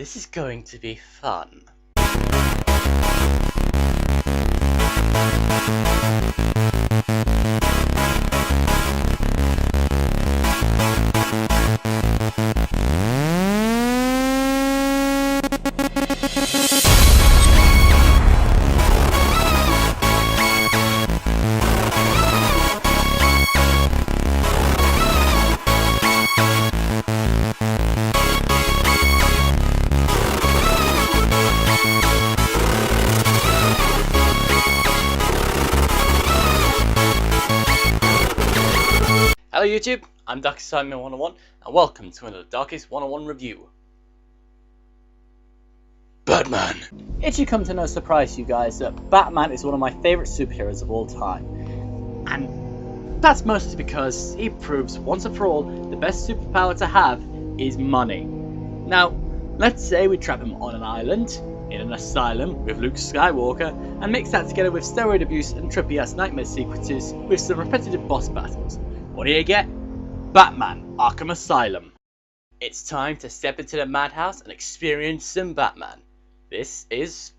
This is going to be fun. Hello YouTube, I'm Darkest101 and welcome to another Darkest101 review. Batman! It should come to no surprise to you guys that Batman is one of my favourite superheroes of all time. And that's mostly because he proves once and for all the best superpower to have is money. Now, let's say we trap him on an island, in an asylum with Luke Skywalker, and mix that together with steroid abuse and trippy ass nightmare sequences with some repetitive boss battles. What do you get? Batman, Arkham Asylum. It's time to step into the madhouse and experience some Batman. This is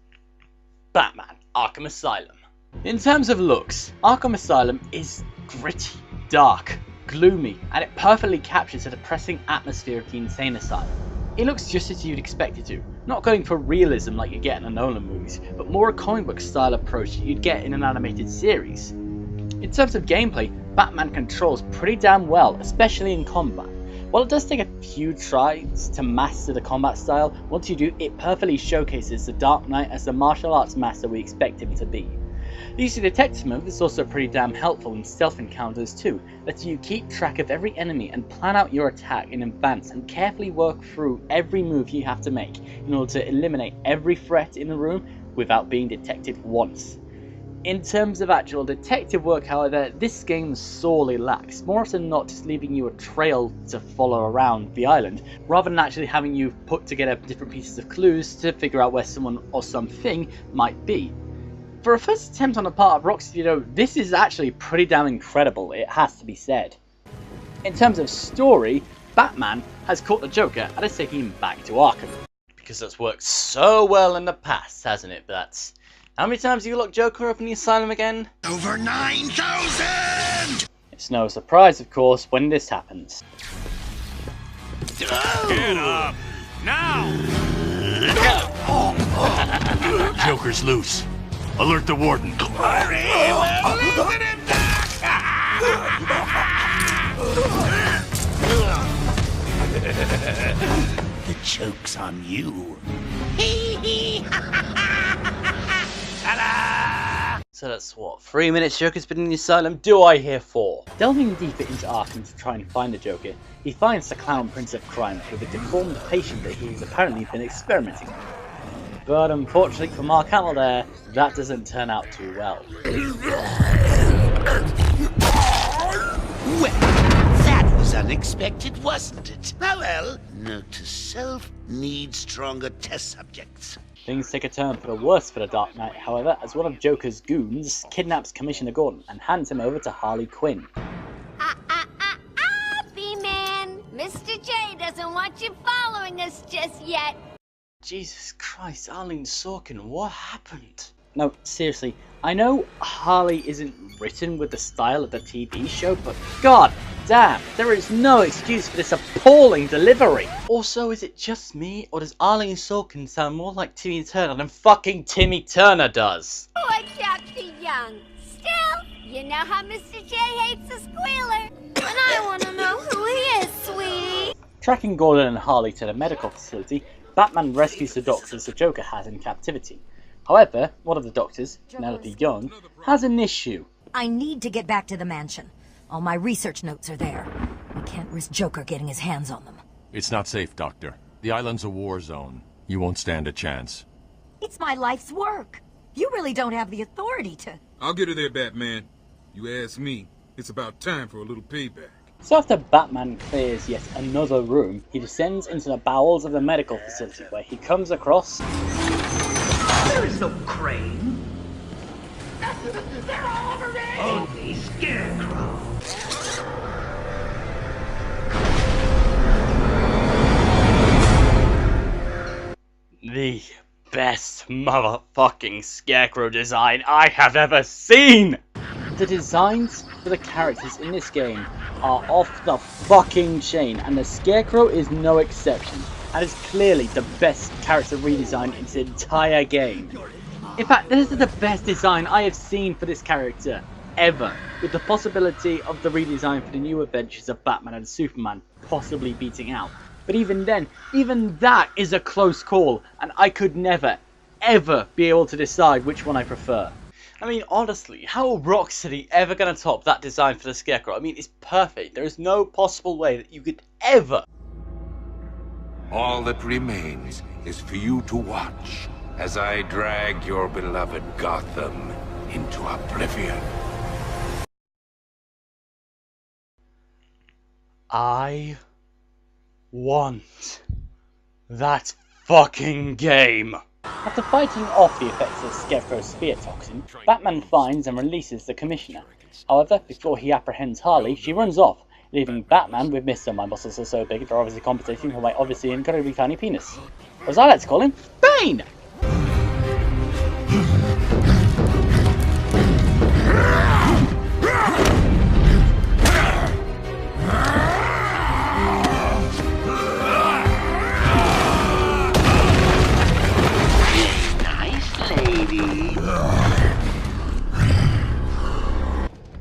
Batman, Arkham Asylum. In terms of looks, Arkham Asylum is gritty, dark, gloomy, and it perfectly captures the depressing atmosphere of the insane asylum. It looks just as you'd expect it to, not going for realism like you get in the Nolan movies, but more a comic book style approach that you'd get in an animated series. In terms of gameplay, Batman controls pretty damn well, especially in combat. While it does take a few tries to master the combat style, once you do, it perfectly showcases the Dark Knight as the martial arts master we expect him to be. The use of detective mode is also pretty damn helpful in stealth encounters too, letting you keep track of every enemy and plan out your attack in advance and carefully work through every move you have to make in order to eliminate every threat in the room without being detected once. In terms of actual detective work, however, this game sorely lacks, more often than not just leaving you a trail to follow around the island, rather than actually having you put together different pieces of clues to figure out where someone or something might be. For a first attempt on the part of Rocksteady though, this is actually pretty damn incredible, it has to be said. In terms of story, Batman has caught the Joker and is taking him back to Arkham. Because that's worked so well in the past, hasn't it? That's how many times have you locked Joker up in the asylum again? Over 9,000! It's no surprise, of course, when this happens. Get up! Now! Joker's loose. Alert the warden. Hurry! We're losing him now! The joke's on you. So that's what, 3 minutes Joker's been in the asylum? Do I hear 4? Delving deeper into Arkham to try and find the Joker, he finds the clown prince of crime with a deformed patient that he's apparently been experimenting with. But unfortunately for Mark Hamill there, that doesn't turn out too well. Well, that was unexpected, wasn't it? Oh well, note to self, need stronger test subjects. Things take a turn for the worse for the Dark Knight, however, as one of Joker's goons kidnaps Commissioner Gordon and hands him over to Harley Quinn. B-Man! Mr. J doesn't want you following us just yet. Jesus Christ, Arlene Sorkin, what happened? No, seriously, I know Harley isn't written with the style of the TV show, but god damn, there is no excuse for this appalling delivery! Also, is it just me, or does Arlene Sorkin sound more like Timmy Turner than fucking Timmy Turner does? Watch out, the young. Still, you know how Mr. J hates a squealer. And I want to know who he is, sweetie. Tracking Gordon and Harley to the medical facility, Batman rescues the doctors the Joker has in captivity. However, one of the doctors, Penelope Young, has an issue. I need to get back to the mansion. All my research notes are there. We can't risk Joker getting his hands on them. It's not safe, Doctor. The island's a war zone. You won't stand a chance. It's my life's work. You really don't have the authority to... I'll get her there, Batman. You ask me, it's about time for a little payback. So after Batman clears yet another room, he descends into the bowels of the medical facility where he comes across... There is no crane. They're all over me! Only Scarecrow. the best motherfucking Scarecrow design I have ever seen! The designs for the characters in this game are off the fucking chain, and the Scarecrow is no exception, and is clearly the best character redesign in this entire game. In fact, this is the best design I have seen for this character ever, with the possibility of the redesign for the new adventures of Batman and Superman possibly beating out. But even then, even that is a close call, and I could never, ever be able to decide which one I prefer. I mean, honestly, how are Rocksteady ever going to top that design for the Scarecrow? I mean, it's perfect. There is no possible way that you could ever. All that remains is for you to watch as I drag your beloved Gotham into oblivion. I want that fucking game. After fighting off the effects of Scarecrow's spear toxin, Batman finds and releases the Commissioner. However, before he apprehends Harley, she runs off, leaving Batman with Mr. My muscles are so big they're obviously compensating for my obviously incredibly tiny penis. Or as I like to call him, Bane!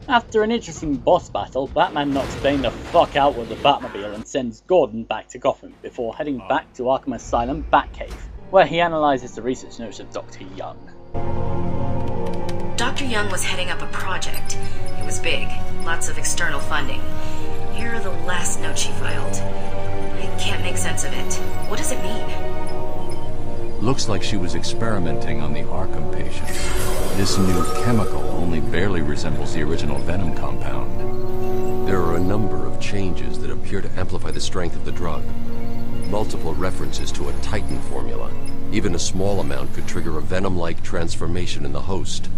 After an interesting boss battle, Batman knocks Bane the fuck out with the Batmobile and sends Gordon back to Gotham, before heading back to Arkham Asylum Batcave, where he analyzes the research notes of Dr. Young. Dr. Young was heading up a project. It was big, lots of external funding. Here are the last notes she filed. I can't make sense of it. What does it mean? Looks like she was experimenting on the Arkham patients. This new chemical only barely resembles the original Venom compound. There are a number of changes that appear to amplify the strength of the drug. Multiple references to a Titan formula. Even a small amount could trigger a Venom-like transformation in the host,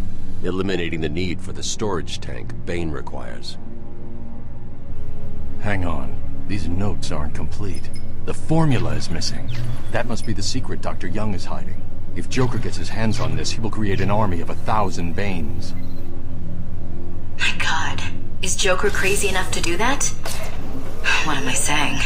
eliminating the need for the storage tank Bane requires. Hang on. These notes aren't complete. The formula is missing. That must be the secret Dr. Young is hiding. If Joker gets his hands on this, he will create an army of 1,000 Banes. My God. Is Joker crazy enough to do that? What am I saying?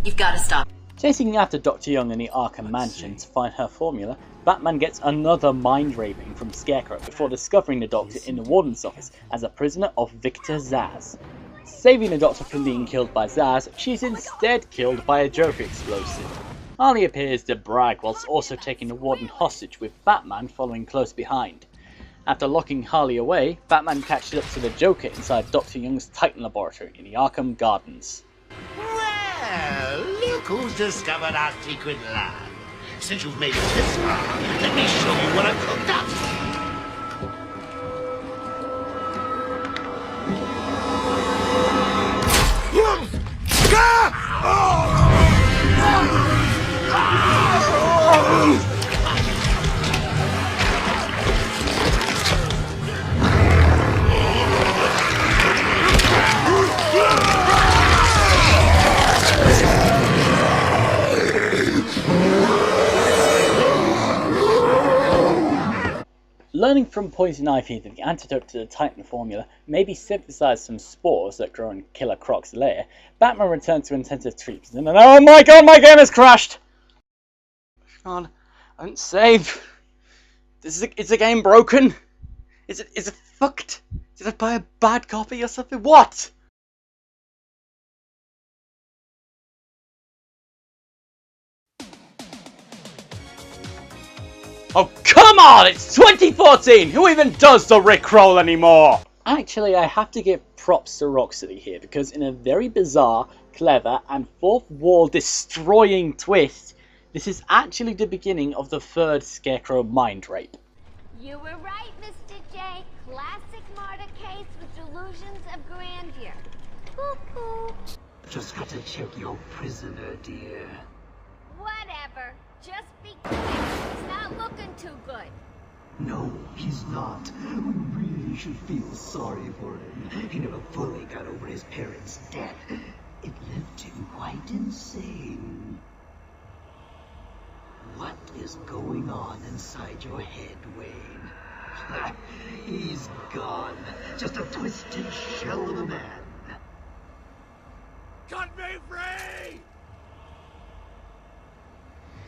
You've got to stop. Chasing after Dr. Young in the Arkham Mansion to find her formula, Batman gets another mind raping from Scarecrow before discovering the Doctor in the Warden's office as a prisoner of Victor Zsasz. Saving the Doctor from being killed by Zsasz, she's instead killed by a Joker explosive. Harley appears to brag whilst also taking the Warden hostage, with Batman following close behind. After locking Harley away, Batman catches up to the Joker inside Dr. Young's Titan laboratory in the Arkham Gardens. Well, look who's discovered our secret lab. Since you've made it this far, let me show you what I've cooked up. Learning from Poison Ivy that the antidote to the Titan formula may be synthesized from spores that grow in Killer Croc's lair, Batman returns to intensive treatment and oh my god, my game has crashed! God, I don't save. Is the game broken? Is it fucked? Did I buy a bad copy or something? What? Oh, come on! It's 2014! Who even does the Rickroll anymore? Actually, I have to give props to Rocksteady here, because in a very bizarre, clever, and fourth wall destroying twist, this is actually the beginning of the third Scarecrow mind rape. You were right, Mr. J. Classic martyr case with delusions of grandeur. Cuckoo. Just got to check your prisoner, dear. Whatever. Just be quick. It's not looking too good. No, he's not. We really should feel sorry for him. He never fully got over his parents' death. It left him quite insane. What is going on inside your head, Wayne? He's gone. Just a twisted shell of a man. Cut me free!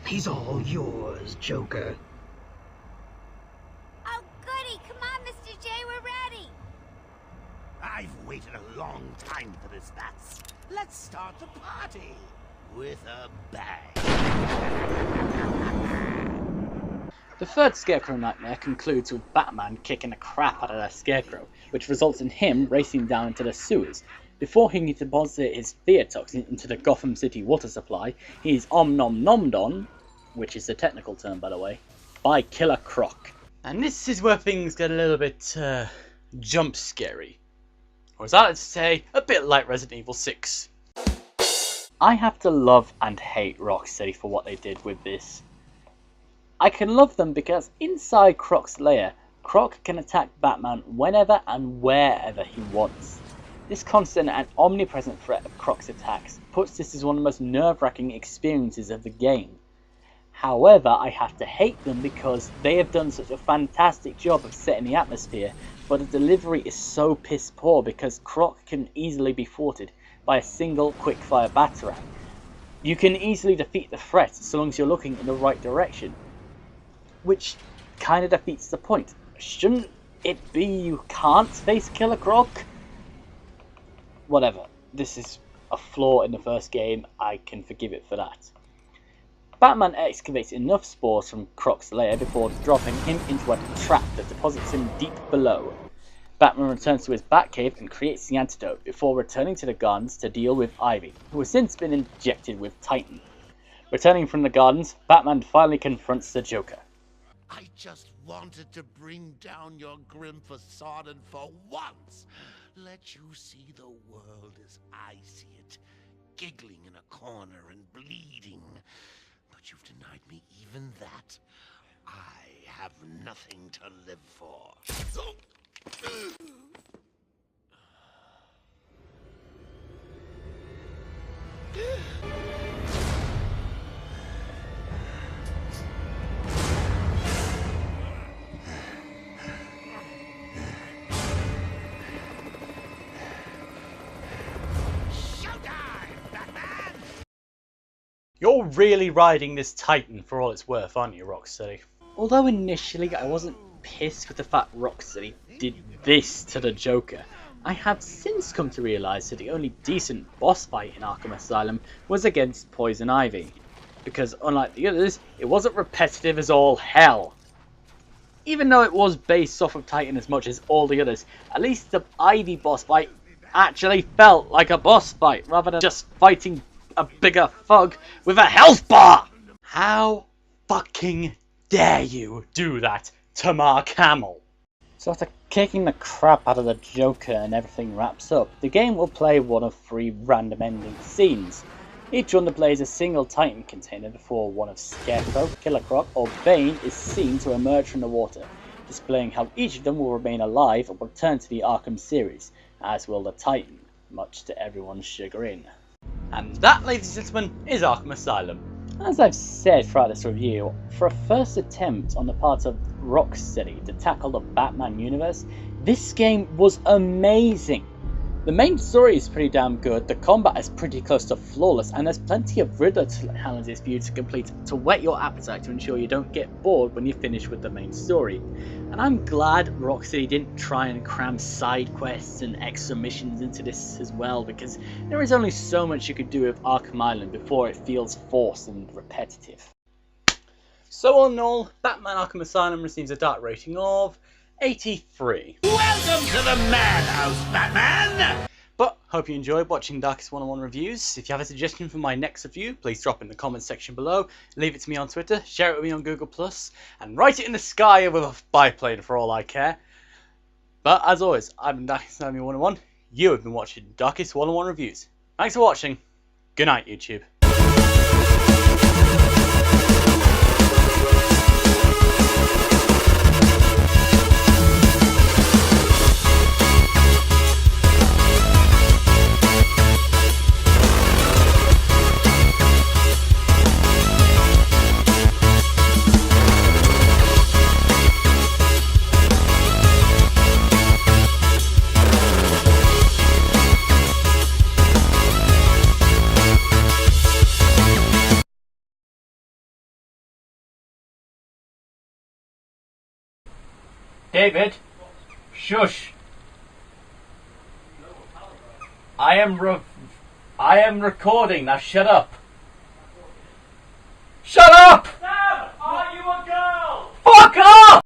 He's all yours, Joker. Oh, goody. Come on, Mr. J, we're ready. I've waited a long time for this, Bats. Let's start the party with a bang. The third Scarecrow nightmare concludes with Batman kicking the crap out of that Scarecrow, which results in him racing down into the sewers. Before he can deposit his fear toxin into the Gotham City water supply, he is om-nom-nommed on, which is the technical term by the way, by Killer Croc. And this is where things get a little bit, jump scary. Or as I like to say, a bit like Resident Evil 6. I have to love and hate Rocksteady for what they did with this. I can love them because inside Croc's lair, Croc can attack Batman whenever and wherever he wants. This constant and omnipresent threat of Croc's attacks puts this as one of the most nerve-wracking experiences of the game. However, I have to hate them because they have done such a fantastic job of setting the atmosphere, but the delivery is so piss poor because Croc can easily be thwarted by a single quick-fire batarang. You can easily defeat the threat so long as you're looking in the right direction, which kind of defeats the point. Shouldn't it be you can't face Killer Croc? Whatever, this is a flaw in the first game, I can forgive it for that. Batman excavates enough spores from Croc's lair before dropping him into a trap that deposits him deep below. Batman returns to his Batcave and creates the antidote before returning to the gardens to deal with Ivy, who has since been injected with Titan. Returning from the gardens, Batman finally confronts the Joker. I just wanted to bring down your grim facade and for once let you see the world as I see it, giggling in a corner and bleeding. But you've denied me even that. I have nothing to live for. You're really riding this Titan for all it's worth, aren't you, Rocksteady? Although initially I wasn't pissed with the fact Rocksteady did this to the Joker, I have since come to realise that the only decent boss fight in Arkham Asylum was against Poison Ivy, because unlike the others, it wasn't repetitive as all hell. Even though it was based off of Titan as much as all the others, at least the Ivy boss fight actually felt like a boss fight, rather than just fighting a bigger thug with a health bar! How fucking dare you do that to Mark Hamill? So after kicking the crap out of the Joker and everything wraps up, the game will play one of 3 random ending scenes. Each one plays a single Titan container before one of Scarecrow, Killer Croc or Bane is seen to emerge from the water, displaying how each of them will remain alive and return to the Arkham series, as will the Titan, much to everyone's chagrin. And that, ladies and gentlemen, is Arkham Asylum. As I've said throughout this review, for a first attempt on the part of Rocksteady to tackle the Batman universe, this game was amazing. The main story is pretty damn good, the combat is pretty close to flawless, and there's plenty of Riddler challenges for you to complete to whet your appetite to ensure you don't get bored when you finish with the main story. And I'm glad Rocksteady didn't try and cram side quests and extra missions into this as well, because there is only so much you could do with Arkham Island before it feels forced and repetitive. So all in all, Batman Arkham Asylum receives a dark rating of 83. Welcome to the madhouse, Batman! But hope you enjoyed watching Darkest101 reviews. If you have a suggestion for my next review, please drop it in the comments section below. Leave it to me on Twitter, share it with me on Google+, and write it in the sky with a biplane for all I care. But as always, I've been Darkest101. You have been watching Darkest101 reviews. Thanks for watching. Good night, YouTube. David, shush. I am recording. Now shut up.